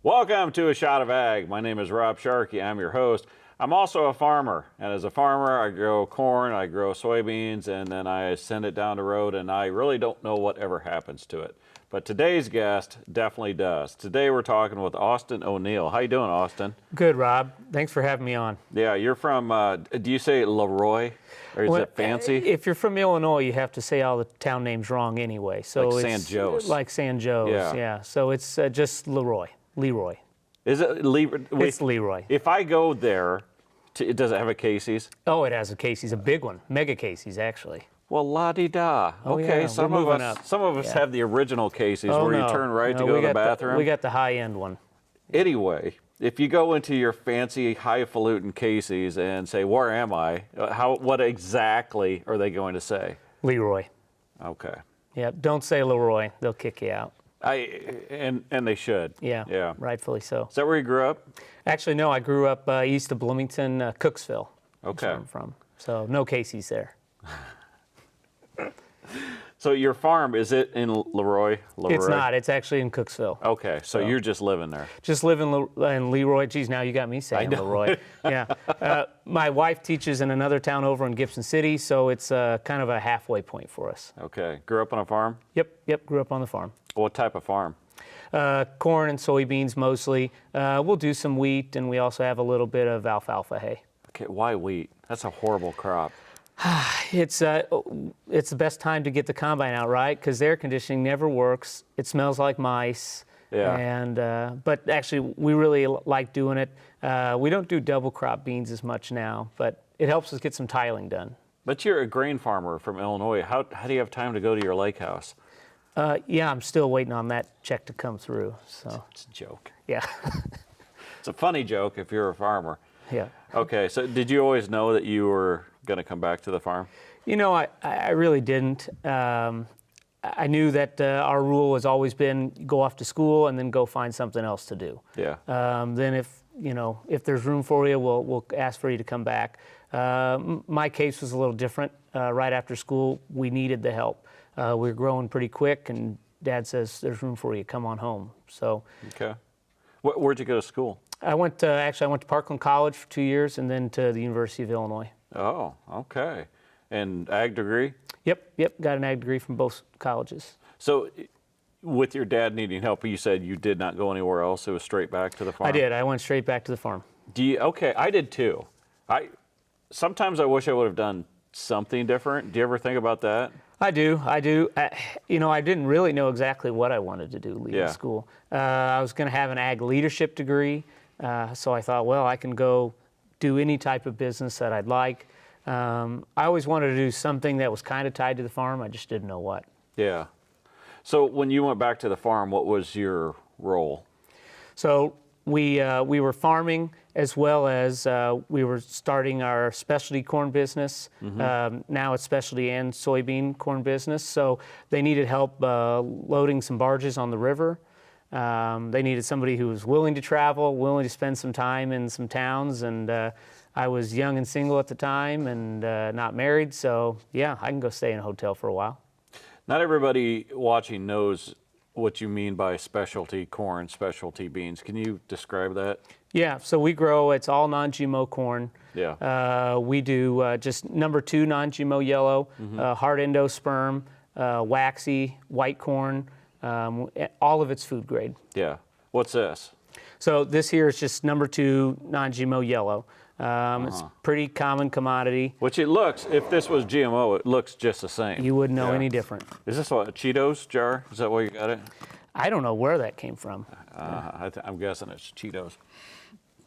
Welcome to A Shot of Ag. My name is Rob Sharkey. I'm your host. I'm also a farmer, and as a farmer, I grow corn, I grow soybeans, and then I send it down the road, and I really don't know whatever happens to it. But today's guest definitely does. Today we're talking with Austin O'Neill. How you doing, Austin? Good, Rob. Thanks for having me on. Yeah, you're from, do you say Leroy, or is it fancy? If you're from Illinois, you have to say all the town names wrong anyway. So Like it's San Jose. Like San Jose, yeah. So it's just Leroy. Is it It's Leroy. If I go there, does it have a Casey's? Oh, it has a Casey's, a big one. Mega Casey's, actually. Well, la-di-da. Oh, Okay, yeah, some we're of moving us up. Some of us Yeah. have the original Casey's Oh, where no. you turn right to No, go we to the got bathroom. we got the high-end one. Anyway, if you go into your fancy highfalutin Casey's and say, "Where am I?" What exactly are they going to say? Leroy. Okay. Yeah, don't say Leroy. They'll kick you out. And they should. Yeah, Yeah. rightfully so. Is that where you grew up? Actually, no, I grew up east of Bloomington, Cooksville. That's Okay. where I'm from. So no Casey's there. So your farm, is it in Leroy? It's not. It's actually in Cooksville. Okay, so you're just living there. Just live in Leroy. Geez, now you got me saying Leroy. Yeah. My wife teaches in another town over in Gibson City, so it's kind of a halfway point for us. Okay. Grew up on a farm? Yep. Grew up on the farm. What type of farm? Corn and soybeans mostly. We'll do some wheat, and we also have a little bit of alfalfa hay. Okay, why wheat? That's a horrible crop. It's the best time to get the combine out, right? Because the air conditioning never works. It smells like mice. Yeah. And but actually, we really like doing it. We don't do double crop beans as much now, but it helps us get some tiling done. But you're a grain farmer from Illinois. How do you have time to go to your lake house? Yeah, I'm still waiting on that check to come through. So It's a joke. yeah, It's a funny joke if you're a farmer. yeah. Okay, so did you always know that you were going to come back to the farm? You know, I really didn't. I knew that our rule has always been go off to school and then go find something else to do. Yeah. Then if there's room for you, we'll ask for you to come back. My case was a little different. Right after school, we needed the help. We were growing pretty quick, and Dad says, "There's room for you. Come on home." So Okay. Where'd you go to school? I went to Parkland College for 2 years, and then to the University of Illinois. Oh, okay. And ag degree? Yep. Got an ag degree from both colleges. So with your dad needing help, you said you did not go anywhere else. It was straight back to the farm? I did. I went straight back to the farm. Okay, I did too. Sometimes I wish I would have done something different. Do you ever think about that? I do. I didn't really know exactly what I wanted to do leaving school. I was going to have an ag leadership degree, so I thought, well, I can go do any type of business that I'd like. I always wanted to do something that was kind of tied to the farm. I just didn't know what. Yeah. So when you went back to the farm, what was your role? So we were farming as well as we were starting our specialty corn business. Now it's specialty and soybean corn business. So they needed help loading some barges on the river. They needed somebody who was willing to travel, willing to spend some time in some towns. And I was young and single at the time and not married. So yeah, I can go stay in a hotel for a while. Not everybody watching knows what you mean by specialty corn, specialty beans. Can you describe that? Yeah, so we grow, it's all non-GMO corn. Yeah. We do just number 2 non-GMO yellow, hard endosperm, waxy, white corn, all of it's food grade. Yeah. What's this? So this here is just number 2 non-GMO yellow. It's pretty common commodity. Which it looks, if this was GMO, it looks just the same. You wouldn't know any different. Is this what, a Cheetos jar? Is that where you got it? I don't know where that came from. I'm guessing it's Cheetos.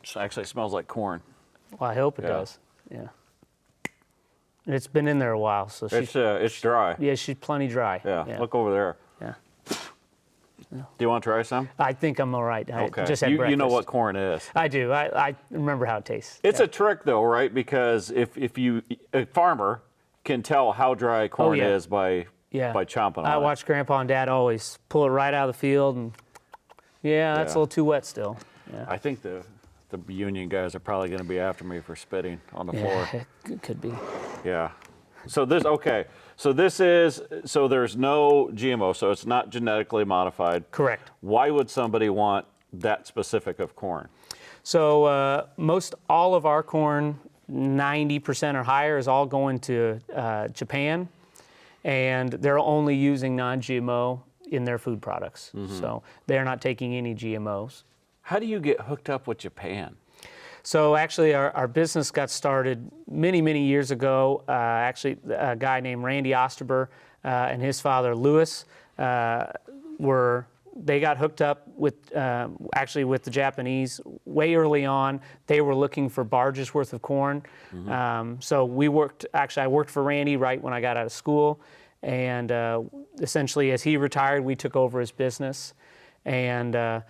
It actually smells like corn. Well, I hope it does. Yeah. And it's been in there a while, so It's dry. yeah, she's plenty dry. Yeah. Look over there. Yeah. Do you want to try some? I think I'm all right. I Okay. just had You know breakfast. what corn is. I do. I remember how it tastes. It's a trick though, right? Because if a farmer can tell how dry corn is by chomping on it. I watched Grandpa and Dad always pull it right out of the field, and that's a little too wet still. Yeah. I think the union guys are probably going to be after me for spitting on the floor. It could be. Yeah. So there's no GMO, so it's not genetically modified. Correct. Why would somebody want that specific of corn? So most all of our corn, 90% or higher, is all going to Japan, and they're only using non-GMO in their food products. So they're not taking any GMOs. How do you get hooked up with Japan? So actually, our business got started many, many years ago. Actually, a guy named Randy Osterber and his father Louis they got hooked up with with the Japanese way early on. They were looking for barges worth of corn. So I worked for Randy right when I got out of school, and essentially as he retired, we took over his business, and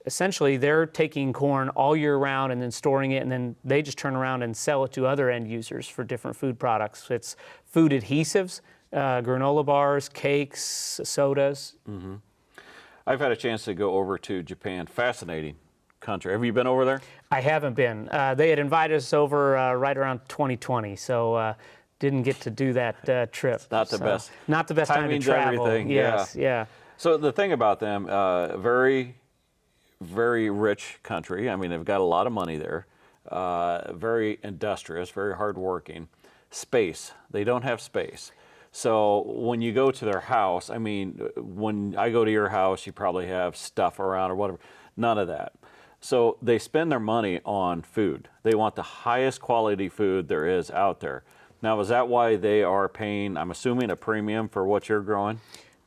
essentially they're taking corn all year round and then storing it, and then they just turn around and sell it to other end users for different food products. It's food adhesives, granola bars, cakes, sodas. I've had a chance to go over to Japan. Fascinating country. Have you been over there? I haven't been. They had invited us over right around 2020, so didn't get to do that trip. Not the best. Not the best time to Timing's travel. everything, Yes, yeah. So the thing about them, very, very rich country. I mean, they've got a lot of money there. Very industrious, very hardworking. Space. They don't have space. So when you go to their house, I mean, when I go to your house, you probably have stuff around or whatever. None of that. So they spend their money on food. They want the highest quality food there is out there. Now, is that why they are paying, I'm assuming, a premium for what you're growing?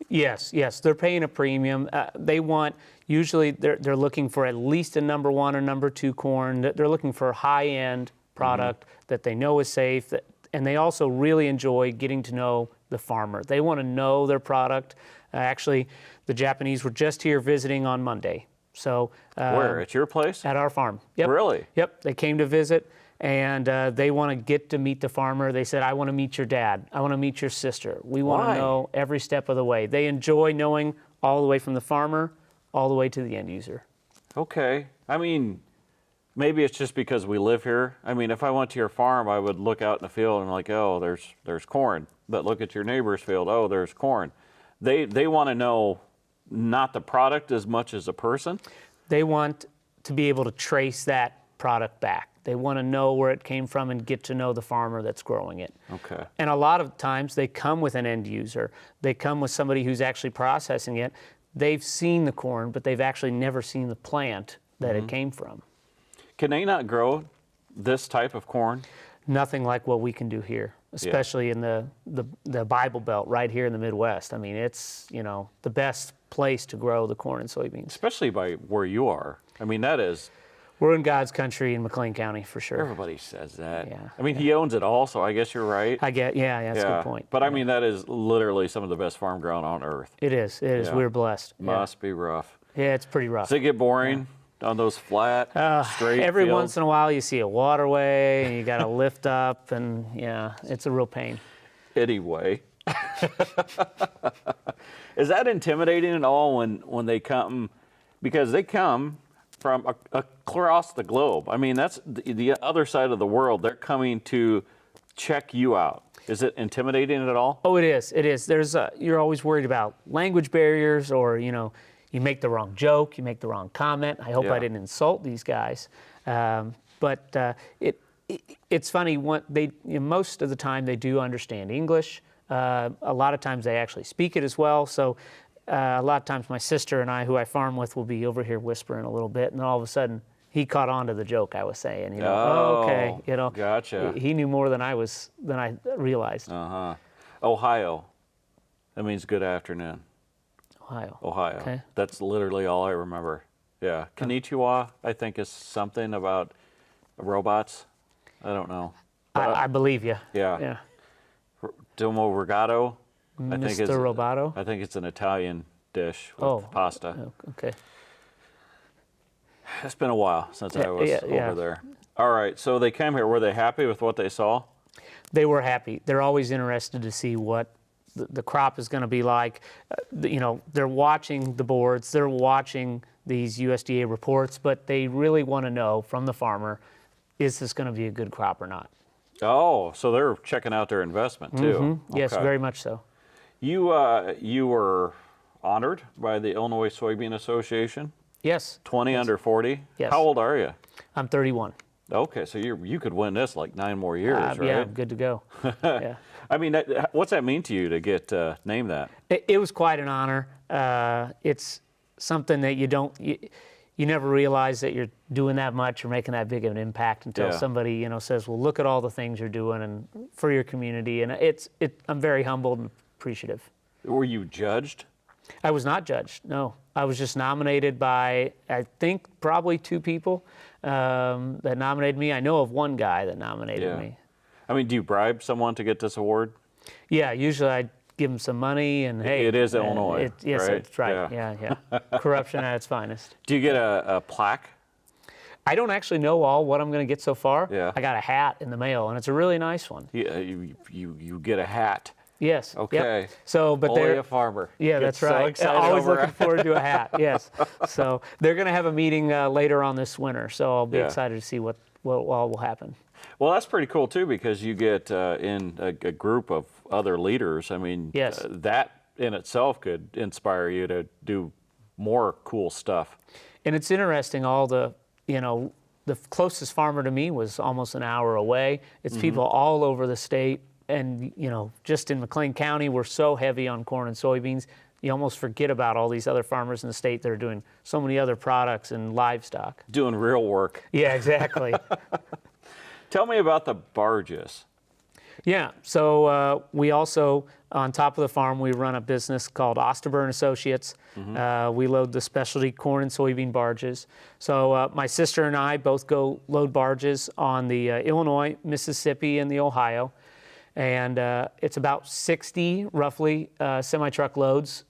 Yes, they're paying a premium. They want, usually they're looking for at least a number 1 or number 2 corn. They're looking for a high-end product that they know is safe, and they also really enjoy getting to know the farmer. They want to know their product. Actually, the Japanese were just here visiting on Monday. So Where? At your place? At our farm. Yep. Really? Yep. They came to visit, and they want to get to meet the farmer. They said, I want to meet your dad. I want to meet your sister. We want Why? to know every step of the way. They enjoy knowing all the way from the farmer all the way to the end user. Okay. I mean, maybe it's just because we live here. I mean, if I went to your farm, I would look out in the field and like, oh, there's corn. But look at your neighbor's field. Oh, there's corn. They want to know not the product as much as a person. They want to be able to trace that product back. They want to know where it came from and get to know the farmer that's growing it. Okay. And a lot of times they come with an end user. They come with somebody who's actually processing it. They've seen the corn, but they've actually never seen the plant that it came from. Can they not grow this type of corn? Nothing like what we can do here, especially in the Bible Belt right here in the Midwest. I mean, it's, the best place to grow the corn and soybeans. Especially by where you are. I mean, that is, We're in God's country in McLean County for sure. everybody says that. Yeah, I mean, he owns it all, so I guess you're right. That's a good point. But I mean, that is literally some of the best farm ground on earth. It is. Yeah. We're blessed. Must be rough. Yeah, it's pretty rough. Does it get boring on those flat, straight Every fields? once in a while you see a waterway and you got to lift up, and it's a real pain. Anyway. Is that intimidating at all when they come? Because they come from across the globe. I mean, that's the other side of the world. They're coming to check you out. Is it intimidating at all? Oh, it is. It is. You're always worried about language barriers, or you make the wrong joke, you make the wrong comment. I hope Yeah. I didn't insult these guys. But it's funny. Most of the time they do understand English. A lot of times they actually speak it as well. So a lot of times my sister and I, who I farm with, will be over here whispering a little bit, and then all of a sudden he caught on to the joke I was saying. Oh, okay, gotcha. He knew more than I realized. Ohio. That means good afternoon. Ohio. Okay. That's literally all I remember. Yeah. Konnichiwa, I think, is something about robots. I don't know. I believe you. Yeah. Domo Regato. Mr. Roboto? I think it's an Italian dish with pasta. Oh, okay. It's been a while since I was yeah. over there. All right, so they came here. Were they happy with what they saw? They were happy. They're always interested to see what the crop is going to be like. They're watching the boards. They're watching these USDA reports, but they really want to know from the farmer, is this going to be a good crop or not? Oh, so they're checking out their investment too. Yes, Okay. very much so. You were honored by the Illinois Soybean Association. Yes. 20 under 40? Yes. How old are you? I'm 31. Okay, so you could win this like 9 more years, right? Yeah, I'm good to go. Yeah. I mean, what's that mean to you to get named that? It was quite an honor. It's something that you never realize that you're doing that much or making that big of an impact until somebody says, "Well, look at all the things you're doing and for your community." And I'm very humbled and appreciative. Were you judged? I was not judged. No, I was just nominated by I think probably 2 people that nominated me. I know of one guy that nominated me. I mean, do you bribe someone to get this award? Yeah, usually I give them some money and hey. It is Illinois, yes, right? that's right. Yeah. Corruption at its finest. Do you get a plaque? I don't actually know what I'm going to get so far. Yeah. I got a hat in the mail, and it's a really nice one. You get a hat. Yes. Okay. Yep. So, but Only they're a farmer. Yeah, Gets that's right. So excited Always over looking forward to a hat. Yes. So they're going to have a meeting later on this winter. So I'll be excited to see what all will happen. Well, that's pretty cool too, because you get in a group of other leaders. I mean, Yes. That in itself could inspire you to do more cool stuff. And it's interesting. The closest farmer to me was almost an hour away. It's people all over the state. And, just in McLean County, we're so heavy on corn and soybeans, you almost forget about all these other farmers in the state that are doing so many other products and livestock. Doing real work. Yeah, exactly. Tell me about the barges. Yeah, so we also, on top of the farm, we run a business called Osterburn Associates. We load the specialty corn and soybean barges. So my sister and I both go load barges on the Illinois, Mississippi, and the Ohio. And it's about 60, roughly, semi-truck loads.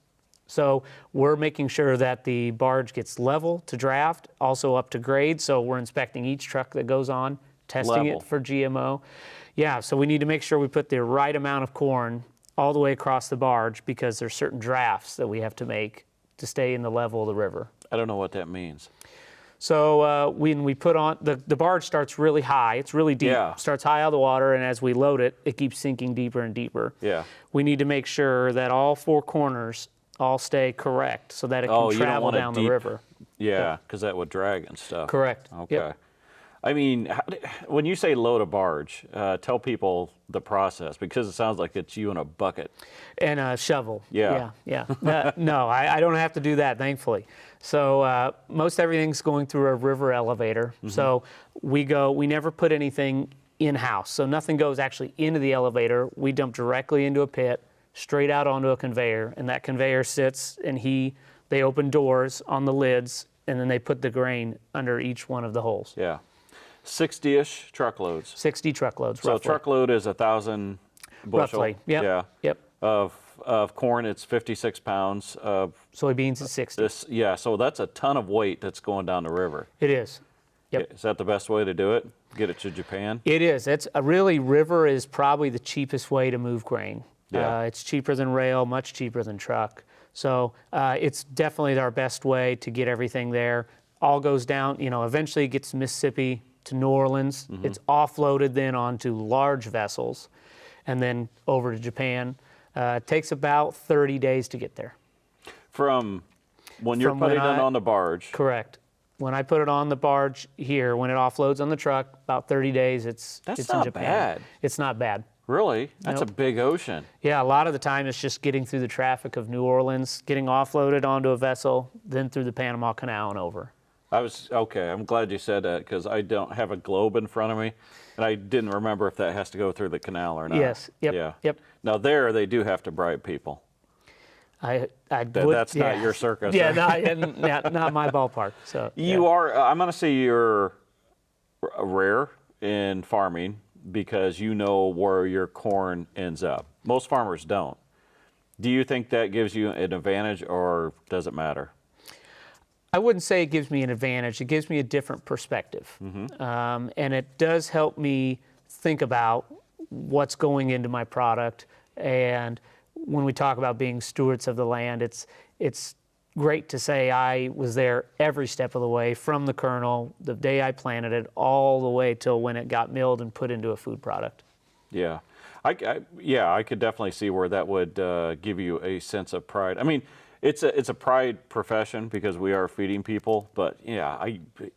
So we're making sure that the barge gets level to draft, also up to grade. So we're inspecting each truck that goes on, testing Level. it for GMO. Yeah, so we need to make sure we put the right amount of corn all the way across the barge because there's certain drafts that we have to make to stay in the level of the river. I don't know what that means. So when we put on, the barge starts really high. It's really deep. Yeah. Starts high out of the water, and as we load it, it keeps sinking deeper and deeper. Yeah. We need to make sure that all 4 corners all stay correct so that it can you don't travel want it down deep. the river. Yeah, because that would drag and stuff. Correct. Okay. Yep. I mean, when you say load a barge, tell people the process, because it sounds like it's you in a bucket. And a shovel. Yeah. Yeah. No, I don't have to do that, thankfully. So most everything's going through a river elevator. So we never put anything in-house. So nothing goes actually into the elevator. We dump directly into a pit, straight out onto a conveyor. And that conveyor sits, and they open doors on the lids, and then they put the grain under each one of the holes. Yeah. 60-ish truckloads. 60 truckloads, So roughly. a truckload is 1,000 bushel. Roughly, yep. Yeah. Yep. Of corn, it's 56 pounds. Of Soybeans is 60. this, yeah. So that's a ton of weight that's going down the river. It is. Yep. Is that the best way to do it? Get it to Japan? It is. River is probably the cheapest way to move grain. Yeah. It's cheaper than rail, much cheaper than truck. So it's definitely our best way to get everything there. All goes down, eventually it gets to Mississippi, to New Orleans. It's offloaded then onto large vessels and then over to Japan. It takes about 30 days to get there. From when you're From when putting it on the barge. Correct. When I put it on the barge here, when it offloads on the truck, about 30 days, it's That's in not Japan. bad. It's not bad. Really? That's Nope. a big ocean. Yeah, a lot of the time it's just getting through the traffic of New Orleans, getting offloaded onto a vessel, then through the Panama Canal and over. Okay, I'm glad you said that, because I don't have a globe in front of me, and I didn't remember if that has to go through the canal or not. Yes, yep, Yeah. yep. Now there, they do have to bribe people. That's not your circus. Yeah, right? not my ballpark. So You are, I'm going to say you're rare in farming because you know where your corn ends up. Most farmers don't. Do you think that gives you an advantage, or does it matter? I wouldn't say it gives me an advantage. It gives me a different perspective. And it does help me think about what's going into my product. And when we talk about being stewards of the land, it's great to say I was there every step of the way, from the kernel, the day I planted it, all the way till when it got milled and put into a food product. Yeah. I could definitely see where that would give you a sense of pride. I mean, It's a pride profession because we are feeding people. But yeah,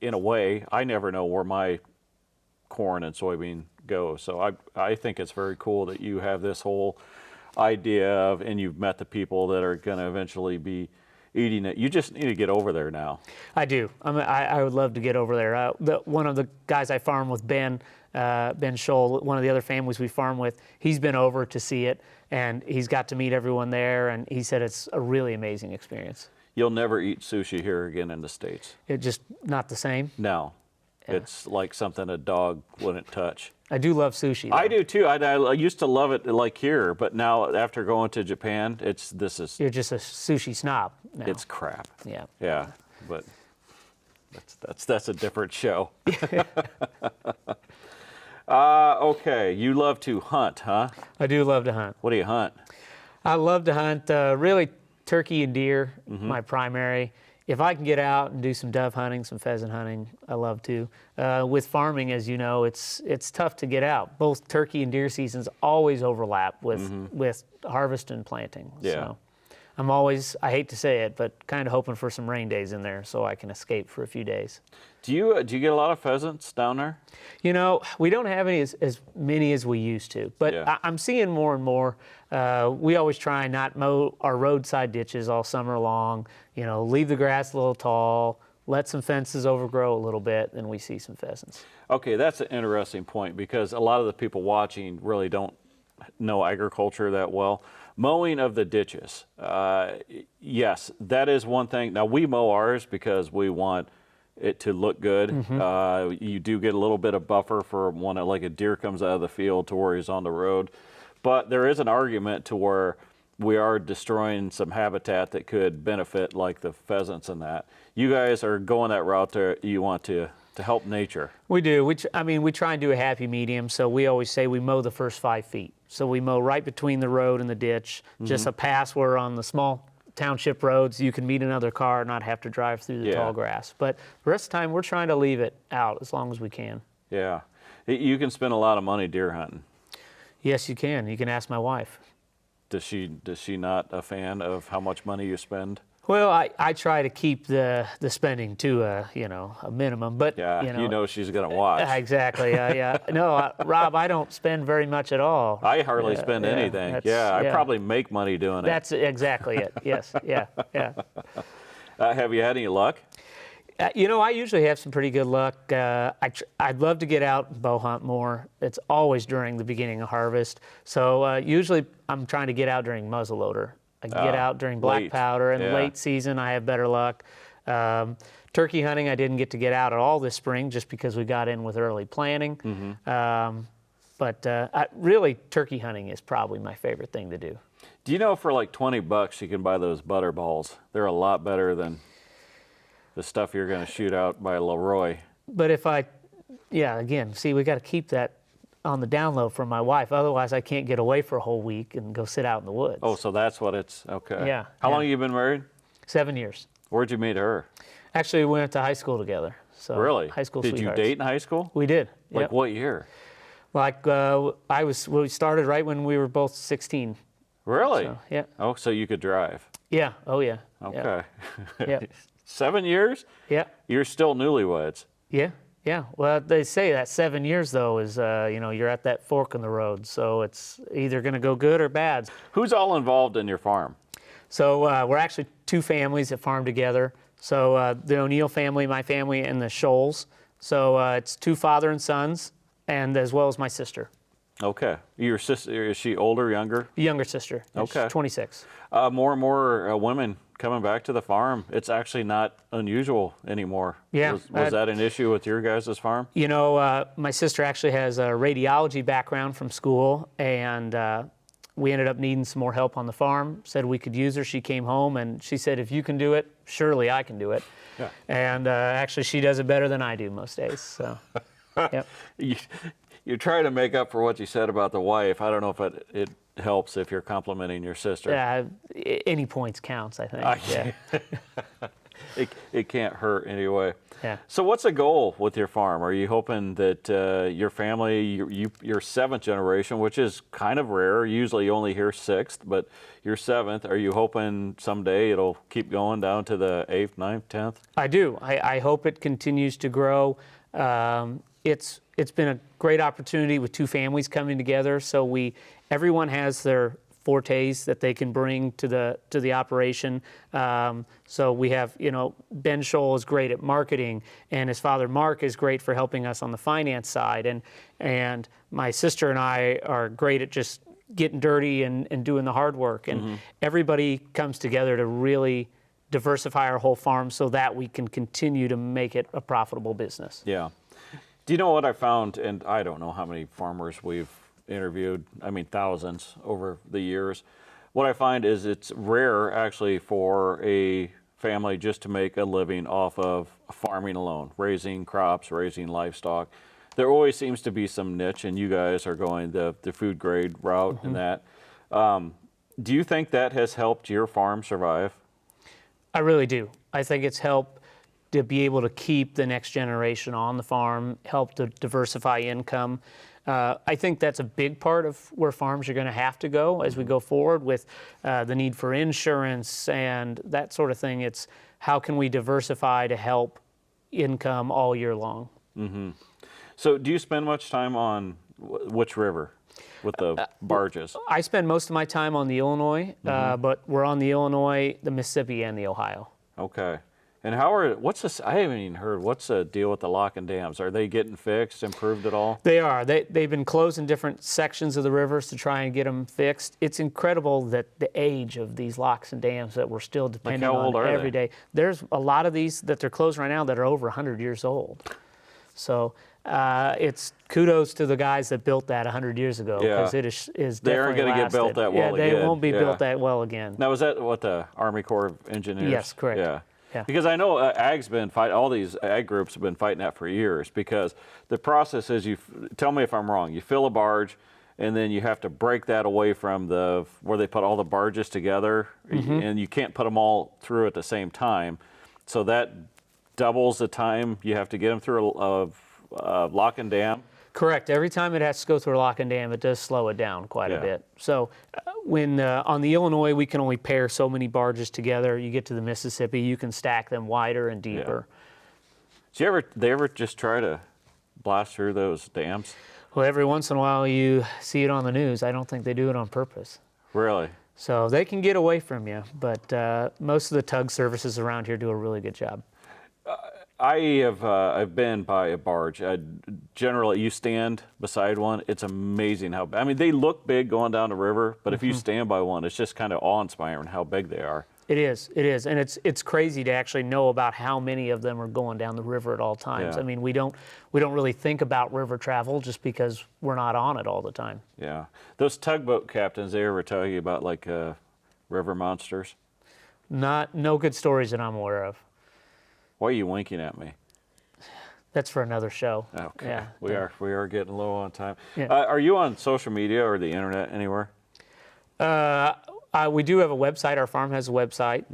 in a way, I never know where my corn and soybean go. So I think it's very cool that you have this whole idea of, and you've met the people that are going to eventually be eating it. You just need to get over there now. I do. I would love to get over there. One of the guys I farm with, Ben Scholl, one of the other families we farm with, he's been over to see it, and he's got to meet everyone there, and he said it's a really amazing experience. You'll never eat sushi here again in the States. It's just not the same. No. Yeah. It's like something a dog wouldn't touch. I do love sushi, though. I do too. I used to love it like here, but now after going to Japan, You're just a sushi snob now. it's crap. Yeah. Yeah, but that's a different show. Okay, you love to hunt, huh? I do love to hunt. What do you hunt? I love to hunt really turkey and deer, Mm-hmm. my primary. If I can get out and do some dove hunting, some pheasant hunting, I love to. With farming, as you know, it's tough to get out. Both turkey and deer seasons always overlap with harvest and planting. Yeah. So I'm always, I hate to say it, but kind of hoping for some rain days in there so I can escape for a few days. Do you get a lot of pheasants down there? You know, we don't have any as many as we used to, but Yeah. I'm seeing more and more. We always try and not mow our roadside ditches all summer long. You know, leave the grass a little tall, let some fences overgrow a little bit, then we see some pheasants. Okay, that's an interesting point because a lot of the people watching really don't know agriculture that well. Mowing of the ditches, yes, that is one thing. Now we mow ours because we want it to look good. You do get a little bit of buffer for when like a deer comes out of the field to where he's on the road, but there is an argument to where we are destroying some habitat that could benefit, like the pheasants and that. You guys are going that route to you want to help nature. We do. We try and do a happy medium. So we always say we mow the first 5 feet. So we mow right between the road and the ditch, just a pass where on the small township roads you can meet another car and not have to drive through the Yeah. tall grass. But the rest of the time we're trying to leave it out as long as we can. Yeah, you can spend a lot of money deer hunting. Yes, you can. You can ask my wife. Does she not a fan of how much money you spend? Well, I try to keep the spending to a minimum, but Yeah, you know she's gonna watch. Exactly. Yeah. No, Rob, I don't spend very much at all. I hardly spend anything. I probably make money doing it. That's exactly it. Yes. Yeah. Have you had any luck? I usually have some pretty good luck. I'd love to get out and bow hunt more. It's always during the beginning of harvest. So usually I'm trying to get out during muzzleloader. I can get out during black late. powder, and Yeah. late season I have better luck. Turkey hunting I didn't get to get out at all this spring just because we got in with early planting. But really, turkey hunting is probably my favorite thing to do. Do you know for like $20 you can buy those butter balls? They're a lot better than the stuff you're going to shoot out by Leroy. But again, see, we got to keep that on the down low from my wife. Otherwise, I can't get away for a whole week and go sit out in the woods. Oh, so that's what it's, okay. Yeah, How yeah. long have you been married? 7 years. Where'd you meet her? Actually, we went to high school together. So Really? high school Did sweethearts. you date in high school? We did. Like yep. what year? Like we started right when we were both 16. Really? So, yeah. Oh, so you could drive. Yeah. Oh yeah. Okay. Yeah. 7 years? Yeah. You're still newlyweds. Yeah. Yeah. Well, they say that 7 years though is you're at that fork in the road, so it's either going to go good or bad. Who's all involved in your farm? So we're actually two families that farm together. So the O'Neill family, my family, and the Scholes. So it's two father and sons, and as well as my sister, Okay. Your sister, is she older, younger? younger sister. Okay. She's 26. More and more women coming back to the farm. It's actually not unusual anymore. Yeah. Was that an issue with your guys' farm? My sister actually has a radiology background from school, and we ended up needing some more help on the farm. Said we could use her. She came home, and she said, if you can do it, surely I can do it. Yeah. And actually, she does it better than I do most days. So, yep. You try to make up for what you said about the wife. I don't know if it helps if you're complimenting your sister. Any points counts, I think. Yeah. it can't hurt anyway. Yeah. So what's the goal with your farm? Are you hoping that your family, your seventh generation, which is kind of rare, usually you only hear sixth, but your seventh, are you hoping someday it'll keep going down to the 8th, 9th, 10th? I do. I hope it continues to grow. It's been a great opportunity with two families coming together. So everyone has their fortes that they can bring to the operation. So we have, Ben Scholl is great at marketing, and his father Mark is great for helping us on the finance side, and my sister and I are great at just getting dirty and doing the hard work. And everybody comes together to really diversify our whole farm so that we can continue to make it a profitable business. Yeah. Do you know what I found? And I don't know how many farmers we've interviewed, I mean thousands over the years. What I find is it's rare actually for a family just to make a living off of farming alone, raising crops, raising livestock. There always seems to be some niche, and you guys are going the food grade route in that. Do you think that has helped your farm survive? I really do. I think it's helped to be able to keep the next generation on the farm, help to diversify income. I think that's a big part of where farms are going to have to go as we go forward with the need for insurance and that sort of thing. It's how can we diversify to help income all year long. So do you spend much time on which river with the barges? I spend most of my time on the Illinois, but we're on the Illinois, the Mississippi, and the Ohio. Okay. And what's this? I haven't even heard. What's the deal with the lock and dams? Are they getting fixed, improved at all? They are. They've been closing different sections of the rivers to try and get them fixed. It's incredible that the age of these locks and dams that we're still depending on every day. There's a lot of these that they're closed right now that are over 100 years old. So it's kudos to the guys that built that 100 years ago, because it is they aren't definitely going to get built that well again. again. They won't be built that well again. Now, is that what the Army Corps of Engineers? Yes, correct. Yeah. Yeah. Because I know ag's been fighting, all these ag groups have been fighting that for years, because the process is tell me if I'm wrong, you fill a barge and then you have to break that away from where they put all the barges together, and you can't put them all through at the same time. So that doubles the time you have to get them through a lock and dam. Correct. Every time it has to go through a lock and dam, it does slow it down quite a bit. So when on the Illinois, we can only pair so many barges together. You get to the Mississippi, you can stack them wider and deeper. So they ever just try to blast through those dams? Well, every once in a while you see it on the news. I don't think they do it on purpose. Really? So they can get away from you, but most of the tug services around here do a really good job. I've been by a barge. Generally, you stand beside one. It's amazing how. I mean, they look big going down the river, but if you stand by one, it's just kind of awe-inspiring how big they are. It is, and it's crazy to actually know about how many of them are going down the river at all times. Yeah. I mean, we don't really think about river travel just because we're not on it all the time. Yeah, those tugboat captains, they ever tell you about like river monsters? No good stories that I'm aware of. Why are you winking at me? That's for another show. Okay. Yeah. We are getting low on time. Yeah. Are you on social media or the internet anywhere? We do have a website. Our farm has a website,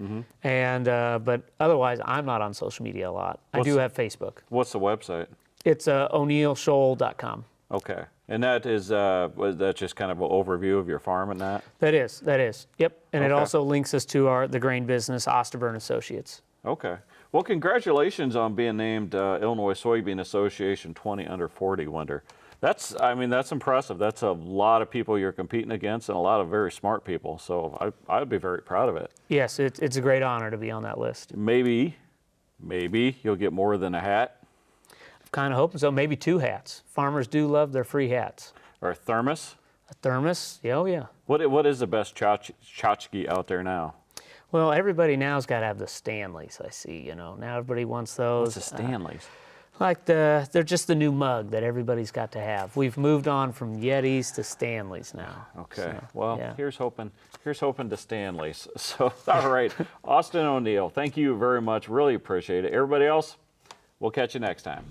and but otherwise, I'm not on social media a lot. I do have Facebook. What's the website? It's o'neillscholl.com. Okay. And that is was that just kind of an overview of your farm and that? That is. Yep. And it Okay. also links us to the grain business, Osterburn Associates. Okay. Well, congratulations on being named Illinois Soybean Association 20 Under 40 winner. That's impressive. That's a lot of people you're competing against and a lot of very smart people. So I'd be very proud of it. Yes, it's a great honor to be on that list. Maybe you'll get more than a hat I'm kind of hoping so. Maybe 2 hats. Farmers do love their free hats. or a thermos. A thermos? Yeah, oh yeah. What is the best tchotchke out there now? Well, everybody now's got to have the Stanleys, I see, Now everybody wants those. What's the Stanleys? They're just the new mug that everybody's got to have. We've moved on from Yetis to Stanleys now. Okay. So, Well, yeah. here's hoping to Stanleys. So, all right. Austin O'Neill, thank you very much. Really appreciate it. Everybody else, we'll catch you next time.